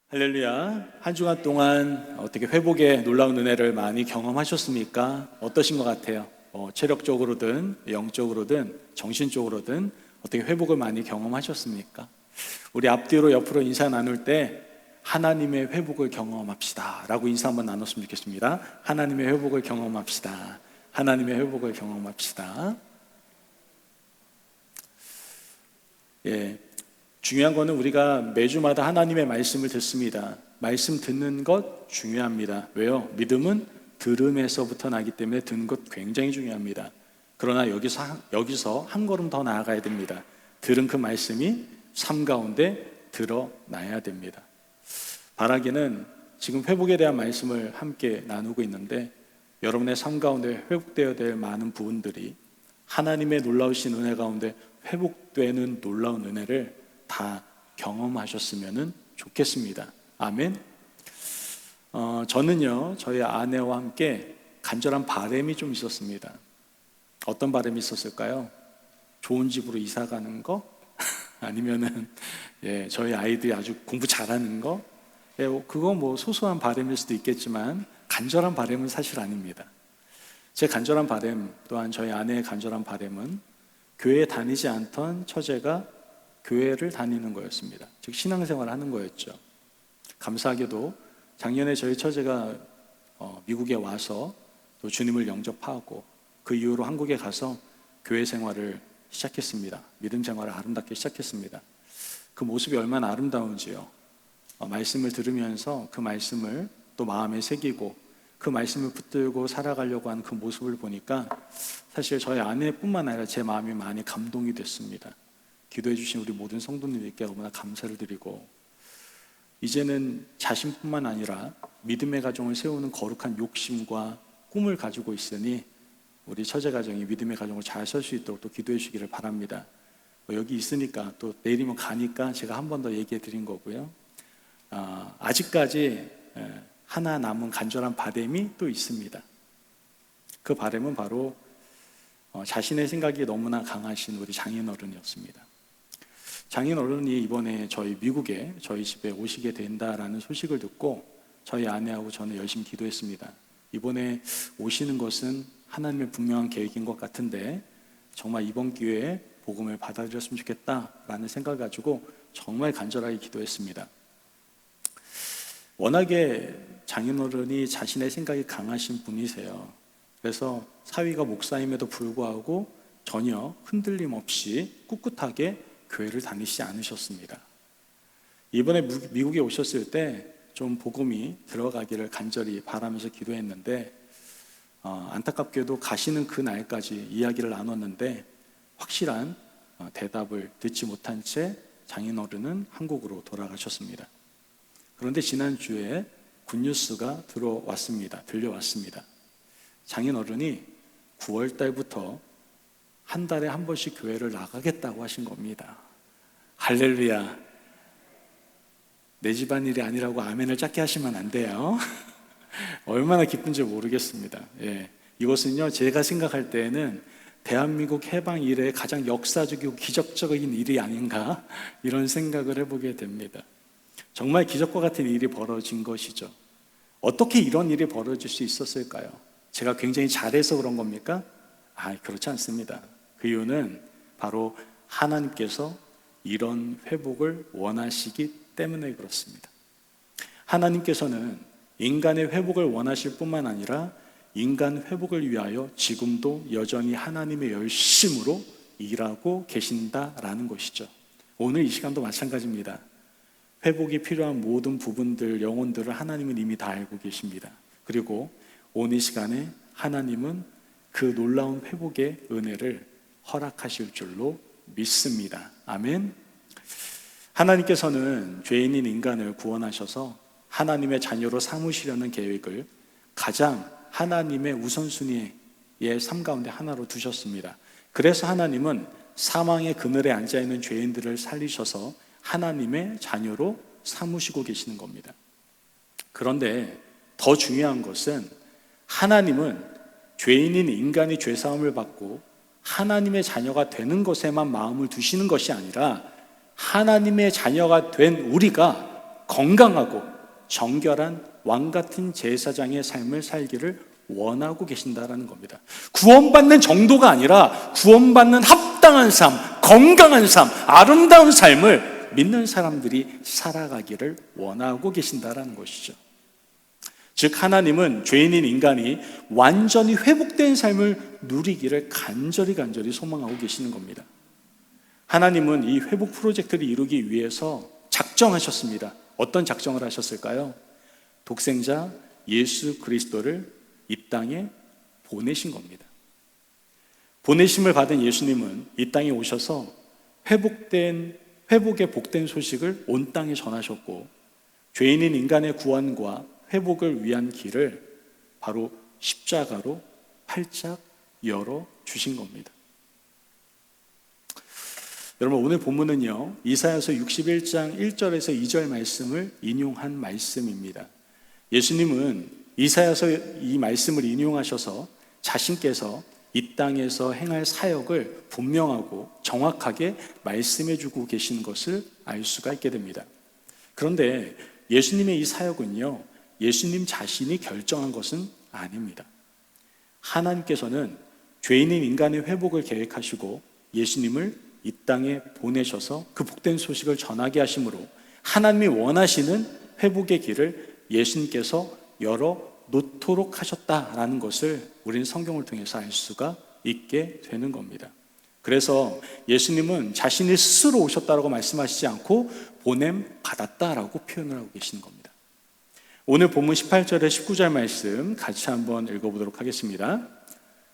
할렐루야. 한 주간 동안 어떻게 회복의 놀라운 은혜를 많이 경험하셨습니까? 어떠신 것 같아요? 체력적으로든 영적으로든 정신적으로든 어떻게 회복을 많이 경험하셨습니까? 우리 앞뒤로 옆으로 인사 나눌 때 하나님의 회복을 경험합시다 라고 인사 한번 나눴으면 좋겠습니다. 하나님의 회복을 경험합시다. 하나님의 회복을 경험합시다. 예, 중요한 거는 우리가 매주마다 하나님의 말씀을 듣습니다. 말씀 듣는 것 중요합니다. 왜요? 믿음은 들음에서부터 나기 때문에 듣는 것 굉장히 중요합니다. 그러나 여기서 한 걸음 더 나아가야 됩니다. 들은 그 말씀이 삶 가운데 드러나야 됩니다. 바라기는 지금 회복에 대한 말씀을 함께 나누고 있는데 여러분의 삶 가운데 회복되어야 될 많은 부분들이 하나님의 놀라우신 은혜 가운데 회복되는 놀라운 은혜를 다 경험하셨으면 좋겠습니다. 아멘. 저는요, 저희 아내와 함께 간절한 바람이 좀 있었습니다. 어떤 바람이 있었을까요? 좋은 집으로 이사 가는 거? 아니면은, 저희 아이들이 아주 공부 잘하는 거? 그거 뭐 소소한 바람일 수도 있겠지만, 간절한 바람은 사실 아닙니다. 제 간절한 바람, 또한 저희 아내의 간절한 바람은 교회에 다니지 않던 처제가 교회를 다니는 거였습니다. 즉 신앙생활을 하는 거였죠. 감사하게도 작년에 저희 처제가 미국에 와서 또 주님을 영접하고 그 이후로 한국에 가서 교회 생활을 시작했습니다. 믿음 생활을 아름답게 시작했습니다. 그 모습이 얼마나 아름다운지요. 말씀을 들으면서 그 말씀을 또 마음에 새기고 그 말씀을 붙들고 살아가려고 하는 그 모습을 보니까 사실 저희 아내뿐만 아니라 제 마음이 많이 감동이 됐습니다. 기도해 주신 우리 모든 성도님들께 너무나 감사를 드리고 이제는 자신뿐만 아니라 믿음의 가정을 세우는 거룩한 욕심과 꿈을 가지고 있으니 우리 처제 가정이 믿음의 가정을 잘 설 수 있도록 또 기도해 주시기를 바랍니다. 여기 있으니까 또 내일이면 가니까 제가 한 번 더 얘기해 드린 거고요. 아직까지 하나 남은 간절한 바람이 또 있습니다. 그 바람은 바로 자신의 생각이 너무나 강하신 우리 장인어른이었습니다. 장인어른이 이번에 미국에 저희 집에 오시게 된다라는 소식을 듣고 저희 아내하고 저는 열심히 기도했습니다. 이번에 오시는 것은 하나님의 분명한 계획인 것 같은데 정말 이번 기회에 복음을 받아들였으면 좋겠다라는 생각을 가지고 정말 간절하게 기도했습니다. 워낙에 장인어른이 자신의 생각이 강하신 분이세요. 그래서 사위가 목사임에도 불구하고 전혀 흔들림 없이 꿋꿋하게 교회를 다니시지 않으셨습니다. 이번에 미국에 오셨을 때 좀 복음이 들어가기를 간절히 바라면서 기도했는데 안타깝게도 가시는 그 날까지 이야기를 나눴는데 확실한 대답을 듣지 못한 채 장인어른은 한국으로 돌아가셨습니다. 그런데 지난주에 굿뉴스가 들려왔습니다. 장인어른이 9월 달부터 한 달에 한 번씩 교회를 나가겠다고 하신 겁니다. 할렐루야. 내 집안일이 아니라고 아멘을 작게 하시면 안 돼요. 얼마나 기쁜지 모르겠습니다. 이것은요, 제가 생각할 때에는 대한민국 해방 이래 가장 역사적이고 기적적인 일이 아닌가 이런 생각을 해보게 됩니다. 정말 기적과 같은 일이 벌어진 것이죠. 어떻게 이런 일이 벌어질 수 있었을까요? 제가 굉장히 잘해서 그런 겁니까? 그렇지 않습니다. 그 이유는 바로 하나님께서 이런 회복을 원하시기 때문에 그렇습니다. 하나님께서는 인간의 회복을 원하실 뿐만 아니라 인간 회복을 위하여 지금도 여전히 하나님의 열심으로 일하고 계신다라는 것이죠. 오늘 이 시간도 마찬가지입니다. 회복이 필요한 모든 부분들, 영혼들을 하나님은 이미 다 알고 계십니다. 그리고 오늘 이 시간에 하나님은 그 놀라운 회복의 은혜를 허락하실 줄로 믿습니다. 아멘. 하나님께서는 죄인인 인간을 구원하셔서 하나님의 자녀로 삼으시려는 계획을 가장 하나님의 우선순위의 삶 가운데 하나로 두셨습니다. 그래서 하나님은 사망의 그늘에 앉아있는 죄인들을 살리셔서 하나님의 자녀로 삼으시고 계시는 겁니다. 그런데 더 중요한 것은 하나님은 죄인인 인간이 죄사함을 받고 하나님의 자녀가 되는 것에만 마음을 두시는 것이 아니라 하나님의 자녀가 된 우리가 건강하고 정결한 왕 같은 제사장의 삶을 살기를 원하고 계신다라는 겁니다. 구원받는 정도가 아니라 구원받는 합당한 삶, 건강한 삶, 아름다운 삶을 믿는 사람들이 살아가기를 원하고 계신다라는 것이죠. 즉 하나님은 죄인인 인간이 완전히 회복된 삶을 누리기를 간절히 소망하고 계시는 겁니다. 하나님은 이 회복 프로젝트를 이루기 위해서 작정하셨습니다. 어떤 작정을 하셨을까요? 독생자 예수 그리스도를 이 땅에 보내신 겁니다. 보내심을 받은 예수님은 이 땅에 오셔서 회복의 복된 소식을 온 땅에 전하셨고, 죄인인 인간의 구원과 회복을 위한 길을 바로 십자가로 활짝 열어 주신 겁니다. 여러분, 오늘 본문은요, 이사야서 61장 1절에서 2절 말씀을 인용한 말씀입니다. 예수님은 이사야서 이 말씀을 인용하셔서 자신께서 이 땅에서 행할 사역을 분명하고 정확하게 말씀해 주고 계신 것을 알 수가 있게 됩니다. 그런데 예수님의 이 사역은요, 예수님 자신이 결정한 것은 아닙니다. 하나님께서는 죄인인 인간의 회복을 계획하시고 예수님을 이 땅에 보내셔서 그 복된 소식을 전하게 하심으로 하나님이 원하시는 회복의 길을 예수님께서 열어 놓도록 하셨다라는 것을 우리는 성경을 통해서 알 수가 있게 되는 겁니다. 그래서 예수님은 자신이 스스로 오셨다라고 말씀하시지 않고 보냄 받았다라고 표현을 하고 계시는 겁니다. 오늘 본문 18절에 19절 말씀 같이 한번 읽어보도록 하겠습니다.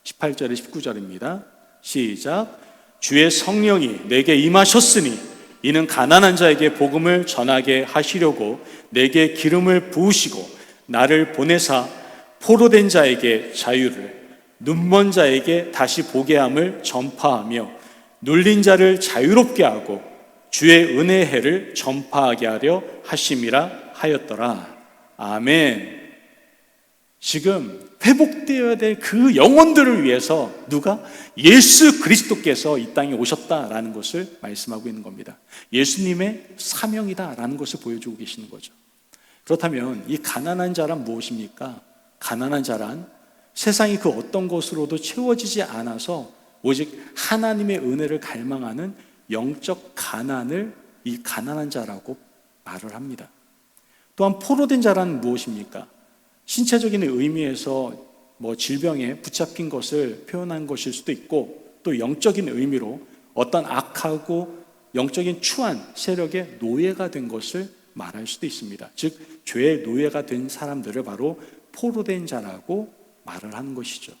18절에 19절입니다. 시작. 주의 성령이 내게 임하셨으니 이는 가난한 자에게 복음을 전하게 하시려고 내게 기름을 부으시고 나를 보내사 포로된 자에게 자유를, 눈먼 자에게 다시 보게 함을 전파하며 눌린 자를 자유롭게 하고 주의 은혜의 해를 전파하게 하려 하심이라 하였더라. 아멘. 지금 회복되어야 될 그 영혼들을 위해서 누가? 예수 그리스도께서 이 땅에 오셨다라는 것을 말씀하고 있는 겁니다. 예수님의 사명이다라는 것을 보여주고 계시는 거죠. 그렇다면 이 가난한 자란 무엇입니까? 가난한 자란 세상이 그 어떤 것으로도 채워지지 않아서 오직 하나님의 은혜를 갈망하는 영적 가난을 이 가난한 자라고 말을 합니다. 또한 포로된 자란 무엇입니까? 신체적인 의미에서 질병에 붙잡힌 것을 표현한 것일 수도 있고, 또 영적인 의미로 어떤 악하고 영적인 추한 세력의 노예가 된 것을 말할 수도 있습니다. 즉 죄의 노예가 된 사람들을 바로 포로된 자라고 말을 하는 것이죠.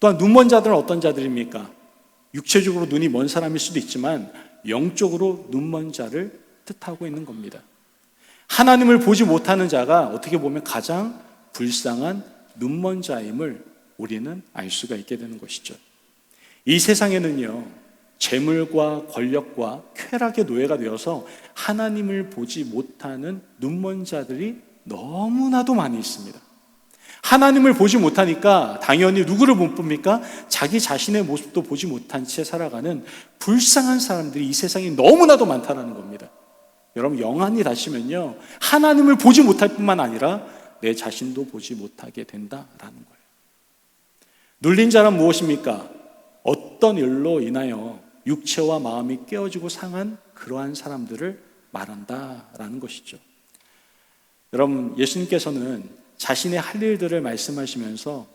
또한 눈먼 자들은 어떤 자들입니까? 육체적으로 눈이 먼 사람일 수도 있지만 영적으로 눈먼 자를 뜻하고 있는 겁니다. 하나님을 보지 못하는 자가 어떻게 보면 가장 불쌍한 눈먼 자임을 우리는 알 수가 있게 되는 것이죠. 이 세상에는요, 재물과 권력과 쾌락의 노예가 되어서 하나님을 보지 못하는 눈먼 자들이 너무나도 많이 있습니다. 하나님을 보지 못하니까 당연히 누구를 못 봅니까? 자기 자신의 모습도 보지 못한 채 살아가는 불쌍한 사람들이 이 세상에 너무나도 많다는 겁니다. 여러분, 영안이 닫히면요, 하나님을 보지 못할 뿐만 아니라 내 자신도 보지 못하게 된다라는 거예요. 눌린 자란 무엇입니까? 어떤 일로 인하여 육체와 마음이 깨어지고 상한 그러한 사람들을 말한다라는 것이죠. 여러분, 예수님께서는 자신의 할 일들을 말씀하시면서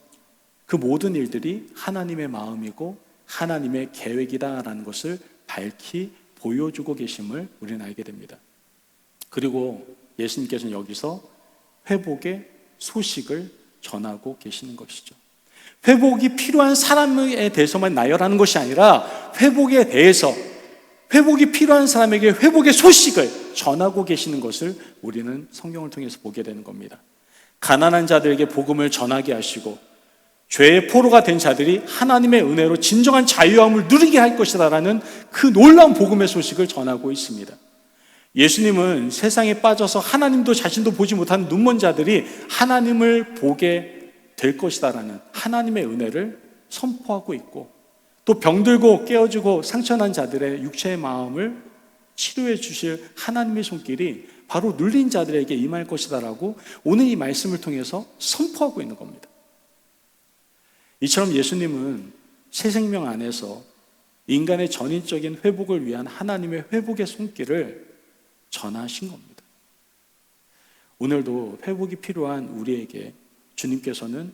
그 모든 일들이 하나님의 마음이고 하나님의 계획이다라는 것을 밝히 보여주고 계심을 우리는 알게 됩니다. 그리고 예수님께서는 여기서 회복의 소식을 전하고 계시는 것이죠. 회복이 필요한 사람에 대해서만 나열하는 것이 아니라 회복에 대해서, 회복이 필요한 사람에게 회복의 소식을 전하고 계시는 것을 우리는 성경을 통해서 보게 되는 겁니다. 가난한 자들에게 복음을 전하게 하시고 죄의 포로가 된 자들이 하나님의 은혜로 진정한 자유함을 누리게 할 것이다라는 그 놀라운 복음의 소식을 전하고 있습니다. 예수님은 세상에 빠져서 하나님도 자신도 보지 못하는 눈먼 자들이 하나님을 보게 될 것이다라는 하나님의 은혜를 선포하고 있고, 또 병들고 깨어지고 상처난 자들의 육체의 마음을 치료해 주실 하나님의 손길이 바로 눌린 자들에게 임할 것이다라고 오늘 이 말씀을 통해서 선포하고 있는 겁니다. 이처럼 예수님은 새 생명 안에서 인간의 전인적인 회복을 위한 하나님의 회복의 손길을 전하신 겁니다. 오늘도 회복이 필요한 우리에게 주님께서는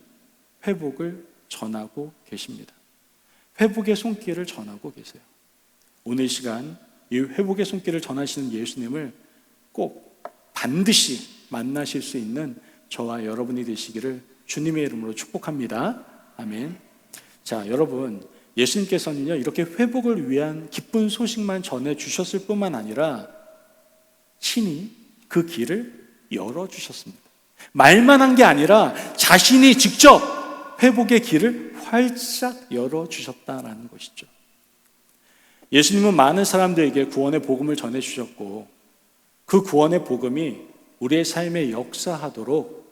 회복을 전하고 계십니다. 회복의 손길을 전하고 계세요. 오늘 시간 이 회복의 손길을 전하시는 예수님을 꼭 반드시 만나실 수 있는 저와 여러분이 되시기를 주님의 이름으로 축복합니다. 아멘. 자, 여러분, 예수님께서는요, 이렇게 회복을 위한 기쁜 소식만 전해주셨을 뿐만 아니라 친히 그 길을 열어주셨습니다. 말만 한 게 아니라 자신이 직접 회복의 길을 활짝 열어주셨다라는 것이죠. 예수님은 많은 사람들에게 구원의 복음을 전해주셨고 그 구원의 복음이 우리의 삶에 역사하도록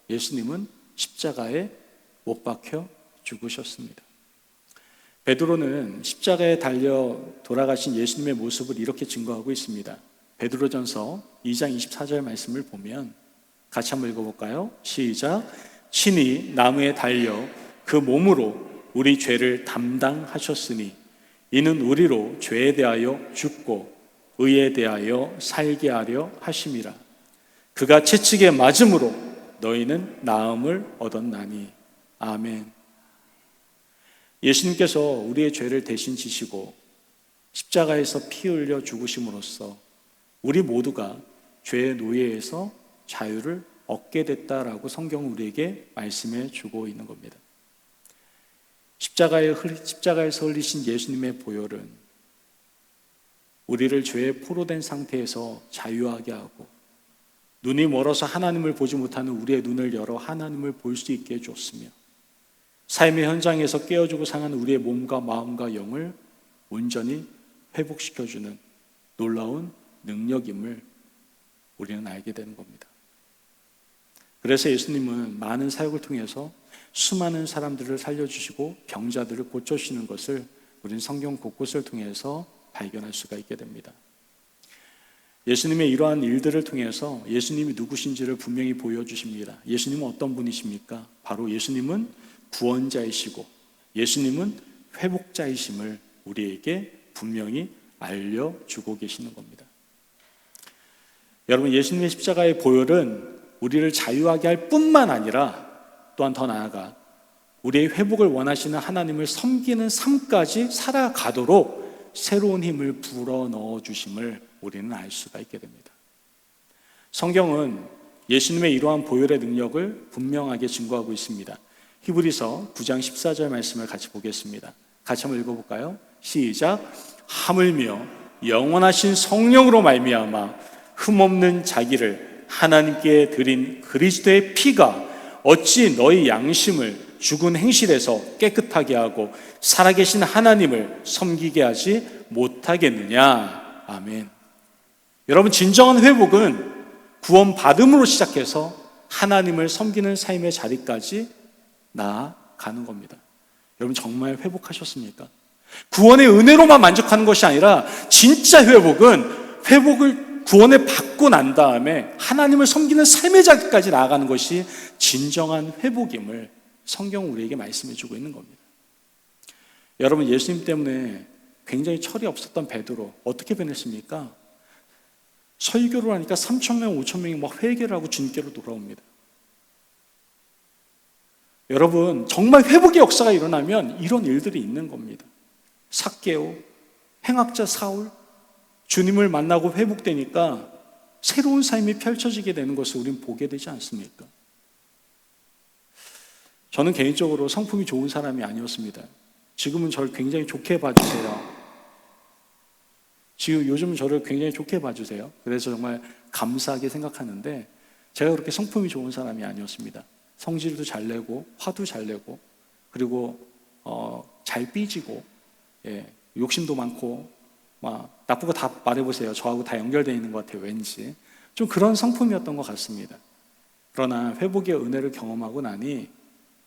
예수님은 십자가에 못 박혀 죽으셨습니다. 베드로는 십자가에 달려 돌아가신 예수님의 모습을 이렇게 증거하고 있습니다. 베드로전서 2장 24절 말씀을 보면 같이 한번 읽어볼까요? 시작. 친히 나무에 달려 그 몸으로 우리 죄를 담당하셨으니 이는 우리로 죄에 대하여 죽고 의에 대하여 살게 하려 하심이라. 그가 채찍에 맞음으로 너희는 나음을 얻었나니. 아멘. 예수님께서 우리의 죄를 대신 지시고 십자가에서 피 흘려 죽으심으로써 우리 모두가 죄의 노예에서 자유를 얻게 됐다라고 성경은 우리에게 말씀해 주고 있는 겁니다. 십자가에서 흘리신 예수님의 보혈은 우리를 죄에 포로된 상태에서 자유하게 하고 눈이 멀어서 하나님을 보지 못하는 우리의 눈을 열어 하나님을 볼 수 있게 해주었으며 삶의 현장에서 깨어지고 상한 우리의 몸과 마음과 영을 온전히 회복시켜주는 놀라운 능력임을 우리는 알게 되는 겁니다. 그래서 예수님은 많은 사역을 통해서 수많은 사람들을 살려주시고 병자들을 고쳐주시는 것을 우리는 성경 곳곳을 통해서 발견할 수가 있게 됩니다. 예수님의 이러한 일들을 통해서 예수님이 누구신지를 분명히 보여주십니다. 예수님은 어떤 분이십니까? 바로 예수님은 구원자이시고 예수님은 회복자이심을 우리에게 분명히 알려주고 계시는 겁니다. 여러분, 예수님의 십자가의 보혈은 우리를 자유하게 할 뿐만 아니라 또한 더 나아가 우리의 회복을 원하시는 하나님을 섬기는 삶까지 살아가도록 새로운 힘을 불어넣어 주심을 우리는 알 수가 있게 됩니다. 성경은 예수님의 이러한 보혈의 능력을 분명하게 증거하고 있습니다. 히브리서 9장 14절 말씀을 같이 보겠습니다. 같이 한번 읽어볼까요? 시작. 하물며 영원하신 성령으로 말미암아 흠없는 자기를 하나님께 드린 그리스도의 피가 어찌 너희 양심을 죽은 행실에서 깨끗하게 하고 살아계신 하나님을 섬기게 하지 못하겠느냐. 아멘. 여러분, 진정한 회복은 구원받음으로 시작해서 하나님을 섬기는 삶의 자리까지 나아가는 겁니다. 여러분, 정말 회복하셨습니까? 구원의 은혜로만 만족하는 것이 아니라 진짜 회복은 구원을 받고 난 다음에 하나님을 섬기는 삶의 자리까지 나아가는 것이 진정한 회복임을 성경은 우리에게 말씀해 주고 있는 겁니다. 여러분, 예수님 때문에 굉장히 철이 없었던 베드로 어떻게 변했습니까? 설교를 하니까 3,000명, 5,000명이 막 회개를 하고 주님께로 돌아옵니다. 여러분, 정말 회복의 역사가 일어나면 이런 일들이 있는 겁니다. 삭개오, 행악자 사울, 주님을 만나고 회복되니까 새로운 삶이 펼쳐지게 되는 것을 우리는 보게 되지 않습니까? 저는 개인적으로 성품이 좋은 사람이 아니었습니다. 지금은 저를 굉장히 좋게 봐주세요. 요즘은 저를 굉장히 좋게 봐주세요. 그래서 정말 감사하게 생각하는데 제가 그렇게 성품이 좋은 사람이 아니었습니다. 성질도 잘 내고 화도 잘 내고 그리고 잘 삐지고 욕심도 많고 막 나쁜 거 다 말해보세요. 저하고 다 연결되어 있는 것 같아요. 왠지 좀 그런 성품이었던 것 같습니다. 그러나 회복의 은혜를 경험하고 나니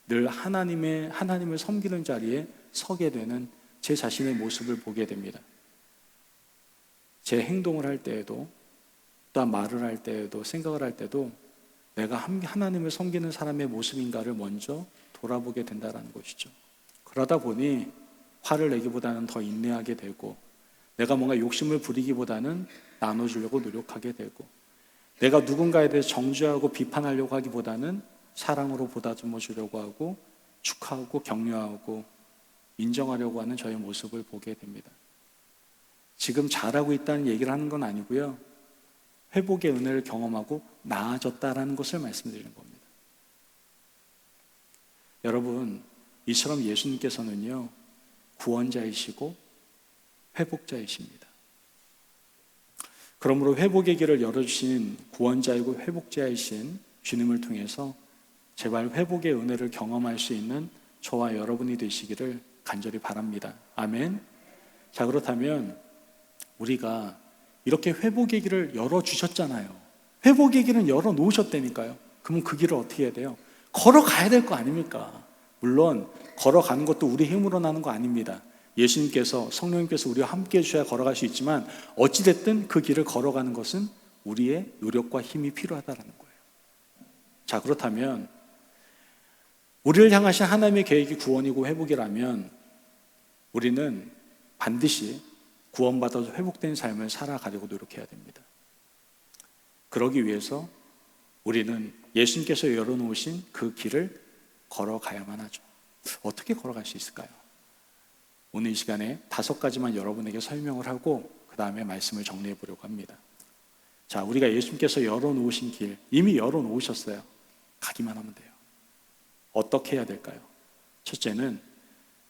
늘 하나님을 섬기는 자리에 서게 되는 제 자신의 모습을 보게 됩니다. 제 행동을 할 때에도 또한 말을 할 때에도, 생각을 할 때도 내가 하나님을 섬기는 사람의 모습인가를 먼저 돌아보게 된다는 것이죠. 그러다 보니 화를 내기보다는 더 인내하게 되고, 내가 뭔가 욕심을 부리기보다는 나눠주려고 노력하게 되고, 내가 누군가에 대해 정죄하고 비판하려고 하기보다는 사랑으로 보다듬어 주려고 하고, 축하하고 격려하고 인정하려고 하는 저의 모습을 보게 됩니다. 지금 잘하고 있다는 얘기를 하는 건 아니고요, 회복의 은혜를 경험하고 나아졌다라는 것을 말씀드리는 겁니다. 여러분, 이처럼 예수님께서는요, 구원자이시고 회복자이십니다. 그러므로 회복의 길을 열어주신 구원자이고 회복자이신 주님을 통해서 제발 회복의 은혜를 경험할 수 있는 저와 여러분이 되시기를 간절히 바랍니다. 아멘. 자, 그렇다면 우리가 이렇게 회복의 길을 열어주셨잖아요. 회복의 길은 열어놓으셨다니까요. 그러면 그 길을 어떻게 해야 돼요? 걸어가야 될 거 아닙니까? 물론 걸어가는 것도 우리 힘으로 나는 거 아닙니다. 예수님께서, 성령님께서 우리와 함께 해주셔야 걸어갈 수 있지만 어찌됐든 그 길을 걸어가는 것은 우리의 노력과 힘이 필요하다는 거예요. 자, 그렇다면 우리를 향하신 하나님의 계획이 구원이고 회복이라면 우리는 반드시 구원받아서 회복된 삶을 살아가려고 노력해야 됩니다. 그러기 위해서 우리는 예수님께서 열어놓으신 그 길을 걸어가야만 하죠. 어떻게 걸어갈 수 있을까요? 오늘 이 시간에 5가지만 여러분에게 설명을 하고 그 다음에 말씀을 정리해 보려고 합니다. 자, 우리가 예수님께서 열어놓으신 길, 이미 열어놓으셨어요. 가기만 하면 돼요. 어떻게 해야 될까요? 첫째는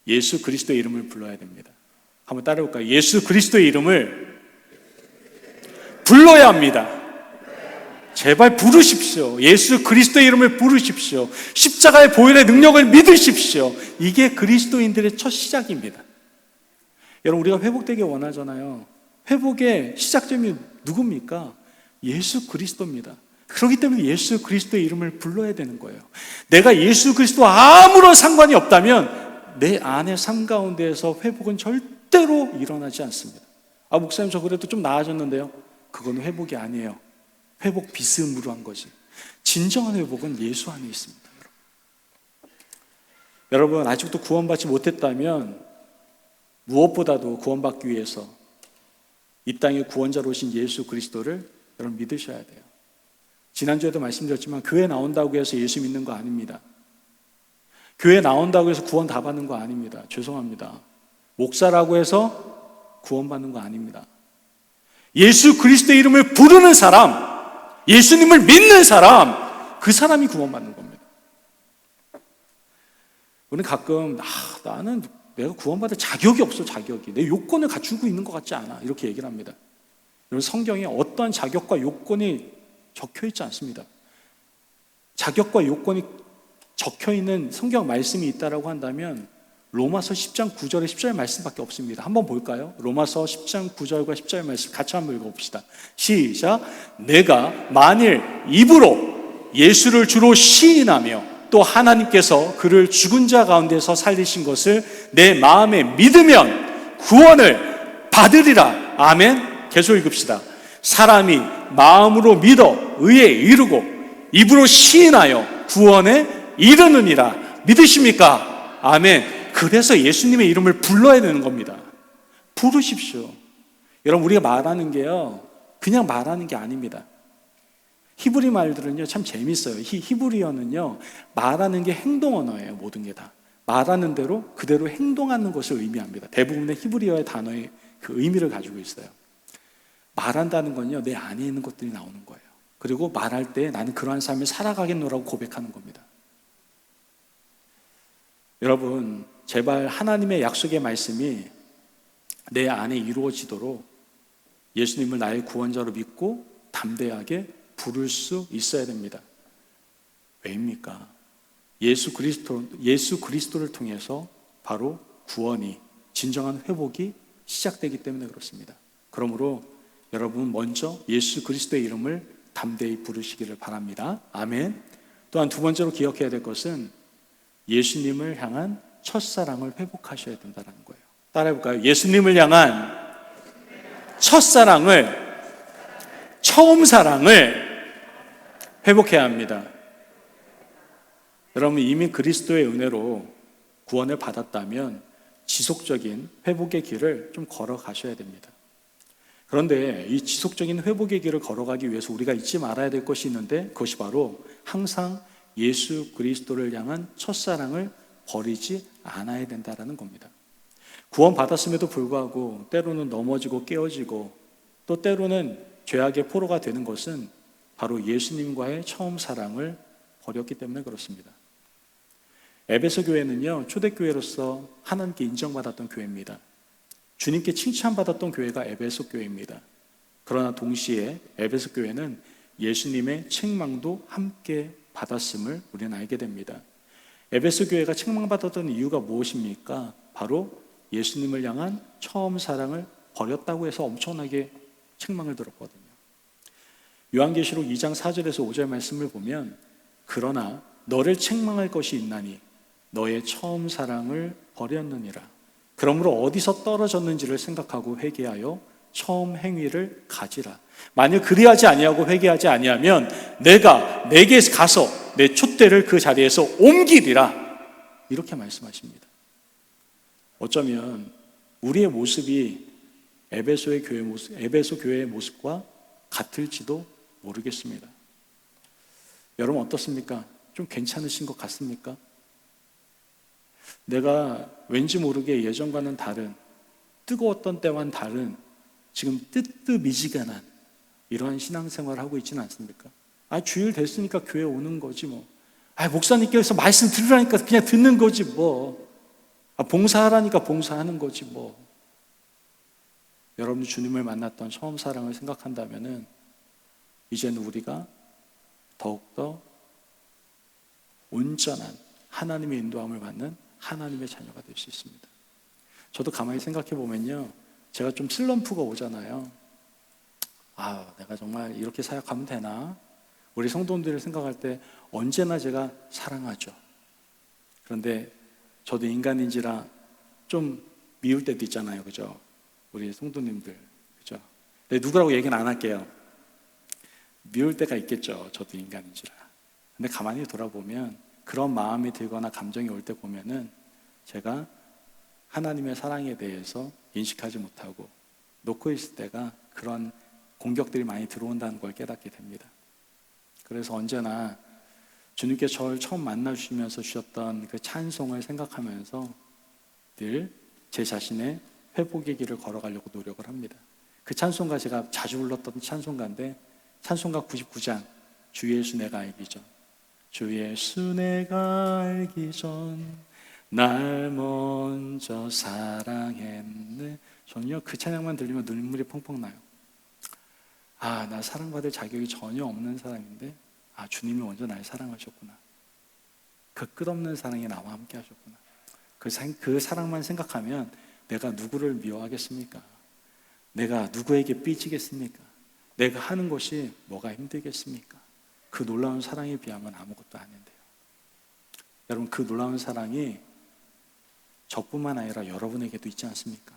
예수 그리스도의 이름을 불러야 됩니다. 한번 따라해볼까요? 예수 그리스도의 이름을 불러야 합니다. 제발 부르십시오. 예수 그리스도의 이름을 부르십시오. 십자가의 보혈의 능력을 믿으십시오. 이게 그리스도인들의 첫 시작입니다. 여러분, 우리가 회복되기 원하잖아요. 회복의 시작점이 누굽니까? 예수 그리스도입니다. 그렇기 때문에 예수 그리스도의 이름을 불러야 되는 거예요. 내가 예수 그리스도와 아무런 상관이 없다면 내 안의 삶 가운데에서 회복은 절대로 일어나지 않습니다. 아, 목사님 저 그래도 좀 나아졌는데요. 그건 회복이 아니에요. 회복 비스무리한 한 거지. 진정한 회복은 예수 안에 있습니다. 여러분, 아직도 구원받지 못했다면 무엇보다도 구원받기 위해서 이 땅에 구원자로 오신 예수 그리스도를 여러분 믿으셔야 돼요. 지난주에도 말씀드렸지만 교회 나온다고 해서 예수 믿는 거 아닙니다. 교회 나온다고 해서 구원 다 받는 거 아닙니다. 죄송합니다. 목사라고 해서 구원받는 거 아닙니다. 예수 그리스도의 이름을 부르는 사람, 예수님을 믿는 사람, 그 사람이 구원받는 겁니다. 우리는 가끔 나는 내가 구원받을 자격이 없어. 자격이 내 요건을 갖추고 있는 것 같지 않아, 이렇게 얘기를 합니다. 여러분, 성경에 어떠한 자격과 요건이 적혀 있지 않습니다. 자격과 요건이 적혀 있는 성경 말씀이 있다라고 한다면 로마서 10장 9절에 10절 말씀밖에 없습니다. 한번 볼까요? 로마서 10장 9절과 10절 말씀 같이 한번 읽어봅시다. 시작. 내가 만일 입으로 예수를 주로 시인하며 또 하나님께서 그를 죽은 자 가운데서 살리신 것을 내 마음에 믿으면 구원을 받으리라. 아멘. 계속 읽읍시다. 사람이 마음으로 믿어 의에 이르고 입으로 시인하여 구원에 이르느니라. 믿으십니까? 아멘. 그래서 예수님의 이름을 불러야 되는 겁니다. 부르십시오. 여러분, 우리가 말하는 게요, 그냥 말하는 게 아닙니다. 히브리 말들은요 참 재밌어요. 히브리어는요 말하는 게 행동 언어예요. 모든 게 다 말하는 대로 그대로 행동하는 것을 의미합니다. 대부분의 히브리어의 단어의 그 의미를 가지고 있어요. 말한다는 건요 내 안에 있는 것들이 나오는 거예요. 그리고 말할 때 나는 그러한 삶을 살아가겠노라고 고백하는 겁니다. 여러분, 제발 하나님의 약속의 말씀이 내 안에 이루어지도록 예수님을 나의 구원자로 믿고 담대하게 부를 수 있어야 됩니다. 왜입니까? 예수 그리스도를 통해서 바로 구원이, 진정한 회복이 시작되기 때문에 그렇습니다. 그러므로 여러분 먼저 예수 그리스도의 이름을 담대히 부르시기를 바랍니다. 아멘. 또한 두 번째로 기억해야 될 것은 예수님을 향한 첫사랑을 회복하셔야 된다는 거예요. 따라해볼까요? 예수님을 향한 첫사랑을 처음 사랑을 회복해야 합니다. 여러분, 이미 그리스도의 은혜로 구원을 받았다면 지속적인 회복의 길을 좀 걸어가셔야 됩니다. 그런데 이 지속적인 회복의 길을 걸어가기 위해서 우리가 잊지 말아야 될 것이 있는데, 그것이 바로 항상 예수 그리스도를 향한 첫사랑을 버리지 않아야 된다는 겁니다. 구원 받았음에도 불구하고 때로는 넘어지고 깨어지고 또 때로는 죄악의 포로가 되는 것은 바로 예수님과의 처음 사랑을 버렸기 때문에 그렇습니다. 에베소 교회는요, 초대교회로서 하나님께 인정받았던 교회입니다. 주님께 칭찬받았던 교회가 에베소 교회입니다. 그러나 동시에 에베소 교회는 예수님의 책망도 함께 받았음을 우리는 알게 됩니다. 에베소 교회가 책망받았던 이유가 무엇입니까? 바로 예수님을 향한 처음 사랑을 버렸다고 해서 엄청나게 책망을 들었거든요. 요한계시록 2장 4절에서 5절 말씀을 보면, 그러나 너를 책망할 것이 있나니 너의 처음 사랑을 버렸느니라. 그러므로 어디서 떨어졌는지를 생각하고 회개하여 처음 행위를 가지라. 만일 그리하지 아니하고 회개하지 아니하면 내가 내게 가서 내 촛대를 그 자리에서 옮기리라. 이렇게 말씀하십니다. 어쩌면 우리의 모습이 에베소 교회의 모습과 같을지도 모르겠습니다. 여러분 어떻습니까? 좀 괜찮으신 것 같습니까? 내가 왠지 모르게 예전과는 다른, 뜨거웠던 때와는 다른, 지금 뜨뜻미지근한 이러한 신앙생활을 하고 있지는 않습니까? 주일 됐으니까 교회 오는 거지 뭐. 목사님께서 말씀 들으라니까 그냥 듣는 거지 뭐. 봉사하라니까 봉사하는 거지 뭐. 여러분, 주님을 만났던 처음 사랑을 생각한다면은 이제는 우리가 더욱더 온전한 하나님의 인도함을 받는 하나님의 자녀가 될 수 있습니다. 저도 가만히 생각해 보면요, 제가 좀 슬럼프가 오잖아요. 내가 정말 이렇게 사역하면 되나? 우리 성도님들을 생각할 때 언제나 제가 사랑하죠. 그런데 저도 인간인지라 좀 미울 때도 있잖아요, 그죠? 우리 성도님들, 그죠? 근데 누구라고 얘기는 안 할게요. 미울 때가 있겠죠, 저도 인간인지라. 근데 가만히 돌아보면 그런 마음이 들거나 감정이 올 때 보면은 제가 하나님의 사랑에 대해서 인식하지 못하고 놓고 있을 때가 그런 공격들이 많이 들어온다는 걸 깨닫게 됩니다. 그래서 언제나 주님께 저를 처음 만나주시면서 주셨던 그 찬송을 생각하면서 늘 제 자신의 회복의 길을 걸어가려고 노력을 합니다. 그 찬송가 제가 자주 불렀던 찬송가인데, 찬송가 99장 주 예수 내가 알기 전, 주 예수 내가 알기 전 날 먼저 사랑했네. 저는요, 그 찬양만 들리면 눈물이 펑펑 나요. 나 사랑받을 자격이 전혀 없는 사람인데 주님이 먼저 날 사랑하셨구나. 그 끝없는 사랑이 나와 함께 하셨구나. 그 사랑만 생각하면 내가 누구를 미워하겠습니까? 내가 누구에게 삐지겠습니까? 내가 하는 것이 뭐가 힘들겠습니까? 그 놀라운 사랑에 비하면 아무것도 아닌데요. 여러분, 그 놀라운 사랑이 저뿐만 아니라 여러분에게도 있지 않습니까?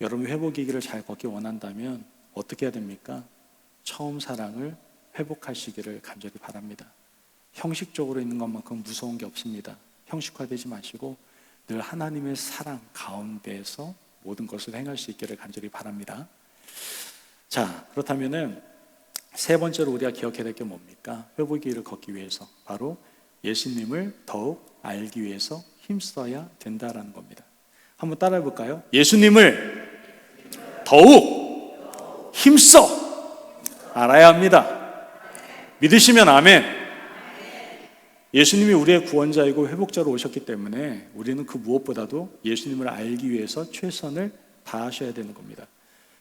여러분 회복의 길을 잘 걷기 원한다면 어떻게 해야 됩니까? 처음 사랑을 회복하시기를 간절히 바랍니다. 형식적으로 있는 것만큼 무서운 게 없습니다. 형식화되지 마시고 늘 하나님의 사랑 가운데에서 모든 것을 행할 수 있기를 간절히 바랍니다. 자, 그렇다면은 세 번째로 우리가 기억해야 될 게 뭡니까? 회복의 길을 걷기 위해서 바로 예수님을 더욱 알기 위해서 힘써야 된다라는 겁니다. 한번 따라해 볼까요? 예수님을 더욱 힘써 알아야 합니다. 믿으시면 아멘. 예수님이 우리의 구원자이고 회복자로 오셨기 때문에 우리는 그 무엇보다도 예수님을 알기 위해서 최선을 다하셔야 되는 겁니다.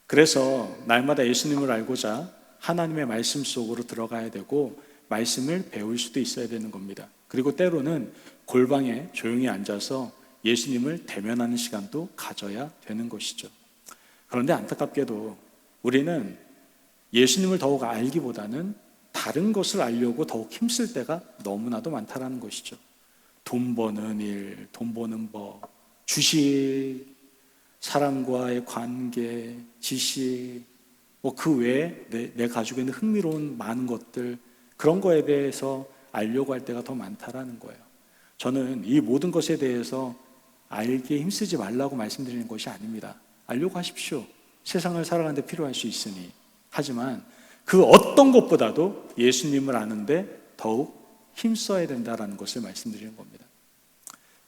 그래서 날마다 예수님을 알고자 하나님의 말씀 속으로 들어가야 되고 말씀을 배울 수도 있어야 되는 겁니다. 그리고 때로는 골방에 조용히 앉아서 예수님을 대면하는 시간도 가져야 되는 것이죠. 그런데 안타깝게도 우리는 예수님을 더욱 알기보다는 다른 것을 알려고 더욱 힘쓸 때가 너무나도 많다라는 것이죠. 돈 버는 일, 돈 버는 법, 주식, 사람과의 관계, 지식, 뭐 그 외에 내 가지고 있는 흥미로운 많은 것들, 그런 거에 대해서 알려고 할 때가 더 많다라는 거예요. 저는 이 모든 것에 대해서 알기에 힘쓰지 말라고 말씀드리는 것이 아닙니다. 알려고 하십시오. 세상을 살아가는 데 필요할 수 있으니. 하지만 그 어떤 것보다도 예수님을 아는데 더욱 힘써야 된다는 것을 말씀드리는 겁니다.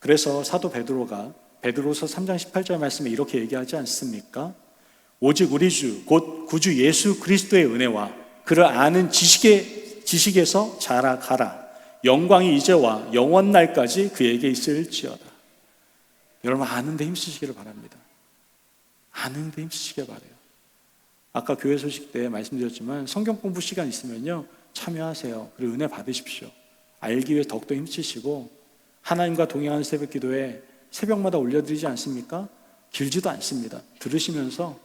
그래서 사도 베드로가 베드로서 3장 18절 말씀에 이렇게 얘기하지 않습니까? 오직 우리 주 곧 구주 예수 그리스도의 은혜와 그를 아는 지식에서 자라가라. 영광이 이제와 영원 날까지 그에게 있을지어다. 여러분, 아는데 힘쓰시기를 바랍니다. 아는데 힘쓰시길 바라요. 아까 교회 소식 때 말씀드렸지만 성경 공부 시간 있으면요 참여하세요. 그리고 은혜 받으십시오. 알기 위해 더욱더 힘쓰시고, 하나님과 동행하는 새벽 기도에 새벽마다 올려드리지 않습니까? 길지도 않습니다. 들으시면서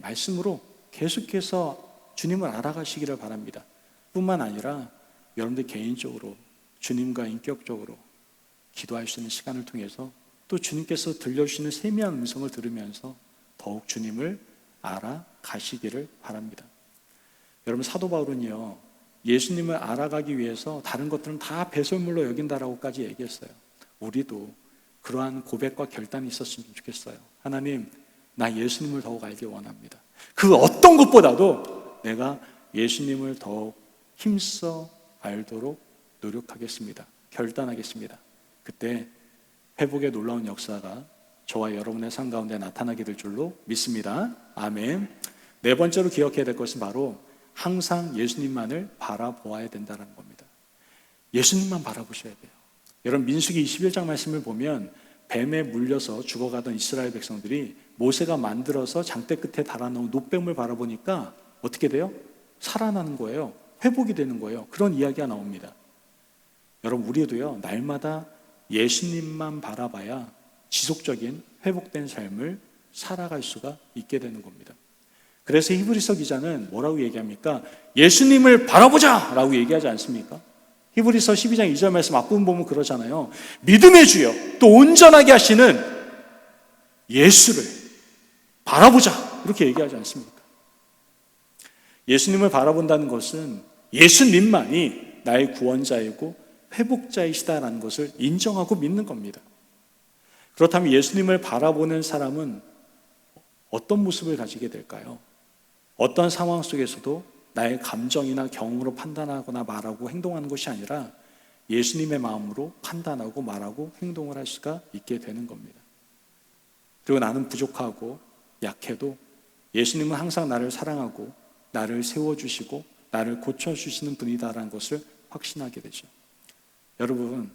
말씀으로 계속해서 주님을 알아가시기를 바랍니다. 뿐만 아니라 여러분들 개인적으로 주님과 인격적으로 기도할 수 있는 시간을 통해서 또 주님께서 들려주시는 세미한 음성을 들으면서 더욱 주님을 알아가시기를 바랍니다. 여러분, 사도 바울은요 예수님을 알아가기 위해서 다른 것들은 다 배설물로 여긴다라고까지 얘기했어요. 우리도 그러한 고백과 결단이 있었으면 좋겠어요. 하나님, 나 예수님을 더욱 알기 원합니다. 그 어떤 것보다도 내가 예수님을 더욱 힘써 알도록 노력하겠습니다. 결단하겠습니다. 그때 회복의 놀라운 역사가 저와 여러분의 삶 가운데 나타나게 될 줄로 믿습니다. 아멘. 네 번째로 기억해야 될 것은 바로 항상 예수님만을 바라보아야 된다는 겁니다. 예수님만 바라보셔야 돼요. 여러분, 민수기 21장 말씀을 보면 뱀에 물려서 죽어가던 이스라엘 백성들이 모세가 만들어서 장대 끝에 달아놓은 놋뱀을 바라보니까 어떻게 돼요? 살아나는 거예요. 회복이 되는 거예요. 그런 이야기가 나옵니다. 여러분, 우리도요 날마다 예수님만 바라봐야 지속적인 회복된 삶을 살아갈 수가 있게 되는 겁니다. 그래서 히브리서 기자는 뭐라고 얘기합니까? 예수님을 바라보자! 라고 얘기하지 않습니까? 히브리서 12장 2절 말씀 앞부분 보면 그러잖아요. 믿음의 주여 또 온전하게 하시는 예수를 바라보자! 이렇게 얘기하지 않습니까? 예수님을 바라본다는 것은 예수님만이 나의 구원자이고 회복자이시다라는 것을 인정하고 믿는 겁니다. 그렇다면 예수님을 바라보는 사람은 어떤 모습을 가지게 될까요? 어떤 상황 속에서도 나의 감정이나 경험으로 판단하거나 말하고 행동하는 것이 아니라 예수님의 마음으로 판단하고 말하고 행동을 할 수가 있게 되는 겁니다. 그리고 나는 부족하고 약해도 예수님은 항상 나를 사랑하고 나를 세워주시고 나를 고쳐주시는 분이다라는 것을 확신하게 되죠. 여러분,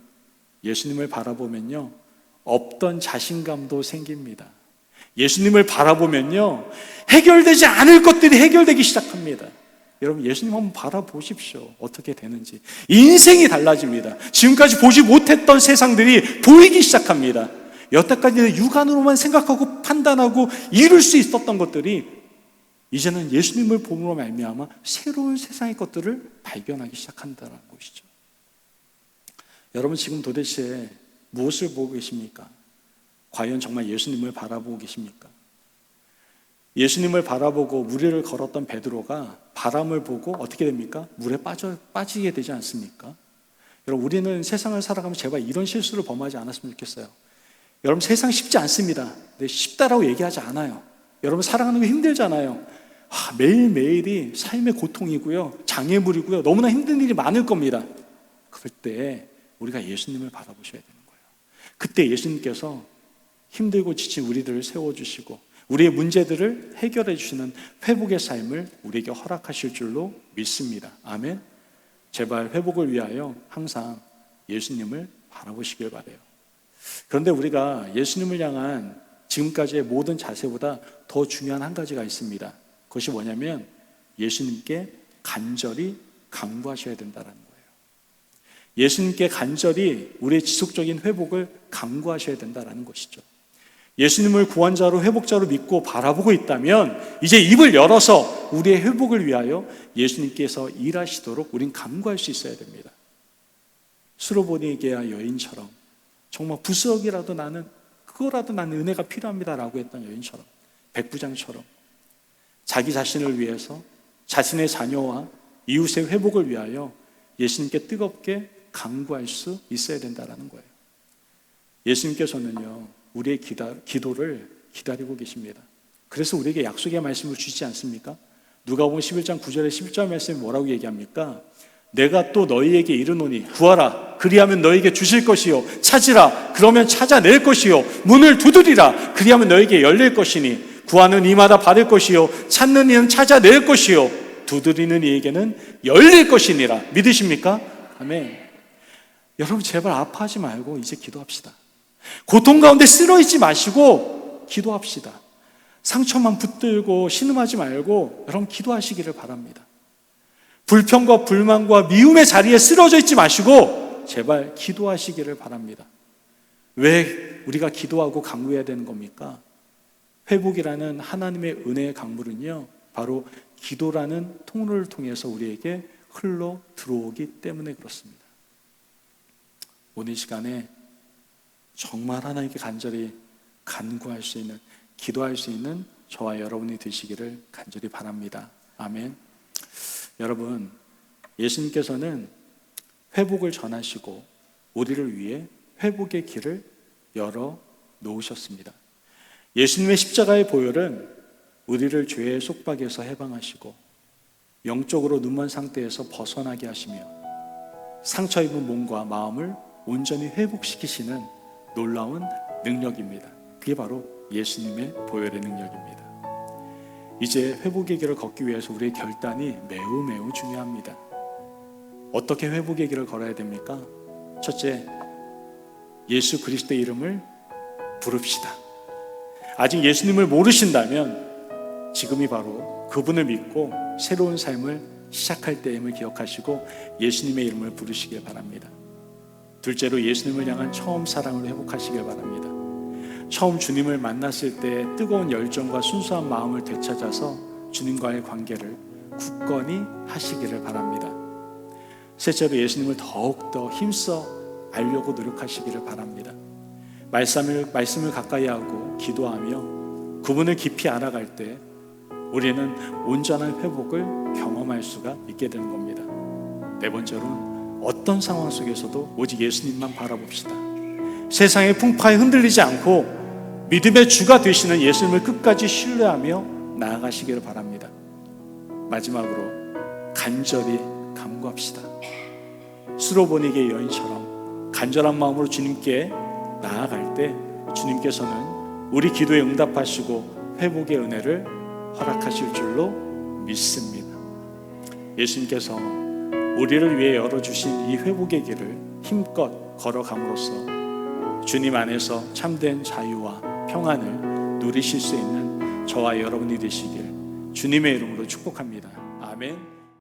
예수님을 바라보면요 없던 자신감도 생깁니다. 예수님을 바라보면요 해결되지 않을 것들이 해결되기 시작합니다. 여러분, 예수님 한번 바라보십시오. 어떻게 되는지. 인생이 달라집니다. 지금까지 보지 못했던 세상들이 보이기 시작합니다. 여태까지는 육안으로만 생각하고 판단하고 이룰 수 있었던 것들이 이제는 예수님을 봄으로 말미암아 새로운 세상의 것들을 발견하기 시작한다는 것이죠. 여러분, 지금 도대체 무엇을 보고 계십니까? 과연 정말 예수님을 바라보고 계십니까? 예수님을 바라보고 무리를 걸었던 베드로가 바람을 보고 어떻게 됩니까? 물에 빠지게 되지 않습니까? 여러분, 우리는 세상을 살아가면서 제발 이런 실수를 범하지 않았으면 좋겠어요. 여러분, 세상 쉽지 않습니다. 근데 쉽다라고 얘기하지 않아요. 여러분, 살아가는 게 힘들잖아요. 매일매일이 삶의 고통이고요, 장애물이고요, 너무나 힘든 일이 많을 겁니다. 그럴 때 우리가 예수님을 바라보셔야 되는 거예요. 그때 예수님께서 힘들고 지친 우리들을 세워주시고 우리의 문제들을 해결해 주시는 회복의 삶을 우리에게 허락하실 줄로 믿습니다. 아멘. 제발 회복을 위하여 항상 예수님을 바라보시길 바라요. 그런데 우리가 예수님을 향한 지금까지의 모든 자세보다 더 중요한 한 가지가 있습니다. 그것이 뭐냐면 예수님께 간절히 간구하셔야 된다는 거예요. 예수님께 간절히 우리의 지속적인 회복을 간구하셔야 된다는 것이죠. 예수님을 구원자로 회복자로 믿고 바라보고 있다면 이제 입을 열어서 우리의 회복을 위하여 예수님께서 일하시도록 우린 간구할 수 있어야 됩니다. 수로보니게아 여인처럼 정말 부스럭이라도 나는 그거라도 나는 은혜가 필요합니다라고 했던 여인처럼, 백부장처럼 자기 자신을 위해서, 자신의 자녀와 이웃의 회복을 위하여 예수님께 뜨겁게 간구할 수 있어야 된다는 거예요. 예수님께서는요, 우리의 기도를 기다리고 계십니다. 그래서 우리에게 약속의 말씀을 주시지 않습니까? 누가복음 11장 9절에 11절 말씀이 뭐라고 얘기합니까? 내가 또 너희에게 이르노니 구하라 그리하면 너희에게 주실 것이요, 찾으라 그러면 찾아낼 것이요, 문을 두드리라 그리하면 너희에게 열릴 것이니 구하는 이마다 받을 것이요, 찾는 이는 찾아낼 것이요, 두드리는 이에게는 열릴 것이니라. 믿으십니까? 아멘. 여러분 제발 아파하지 말고 이제 기도합시다. 고통 가운데 쓰러지지 마시고 기도합시다. 상처만 붙들고 신음하지 말고 여러분 기도하시기를 바랍니다. 불평과 불만과 미움의 자리에 쓰러져 있지 마시고 제발 기도하시기를 바랍니다. 왜 우리가 기도하고 간구해야 되는 겁니까? 회복이라는 하나님의 은혜의 강물은요, 바로 기도라는 통로를 통해서 우리에게 흘러 들어오기 때문에 그렇습니다. 오늘 시간에 정말 하나님께 간절히 간구할 수 있는, 기도할 수 있는 저와 여러분이 되시기를 간절히 바랍니다. 아멘. 여러분, 예수님께서는 회복을 전하시고 우리를 위해 회복의 길을 열어 놓으셨습니다. 예수님의 십자가의 보혈은 우리를 죄의 속박에서 해방하시고 영적으로 눈먼 상태에서 벗어나게 하시며 상처 입은 몸과 마음을 온전히 회복시키시는 놀라운 능력입니다. 그게 바로 예수님의 보혈의 능력입니다. 이제 회복의 길을 걷기 위해서 우리의 결단이 매우 중요합니다. 어떻게 회복의 길을 걸어야 됩니까? 첫째, 예수 그리스도의 이름을 부릅시다. 아직 예수님을 모르신다면 지금이 바로 그분을 믿고 새로운 삶을 시작할 때임을 기억하시고 예수님의 이름을 부르시길 바랍니다. 둘째로, 예수님을 향한 처음 사랑을 회복하시길 바랍니다. 처음 주님을 만났을 때 뜨거운 열정과 순수한 마음을 되찾아서 주님과의 관계를 굳건히 하시기를 바랍니다. 셋째로, 예수님을 더욱더 힘써 알려고 노력하시기를 바랍니다. 말씀을 가까이 하고 기도하며 그분을 깊이 알아갈 때 우리는 온전한 회복을 경험할 수가 있게 되는 겁니다. 네 번째로는 어떤 상황 속에서도 오직 예수님만 바라봅시다. 세상의 풍파에 흔들리지 않고 믿음의 주가 되시는 예수님을 끝까지 신뢰하며 나아가시기를 바랍니다. 마지막으로 간절히 간구합시다. 수로보니게 여인처럼 간절한 마음으로 주님께 나아갈 때 주님께서는 우리 기도에 응답하시고 회복의 은혜를 허락하실 줄로 믿습니다. 예수님께서 우리를 위해 열어주신 이 회복의 길을 힘껏 걸어감으로써 주님 안에서 참된 자유와 평안을 누리실 수 있는 저와 여러분이 되시길 주님의 이름으로 축복합니다. 아멘.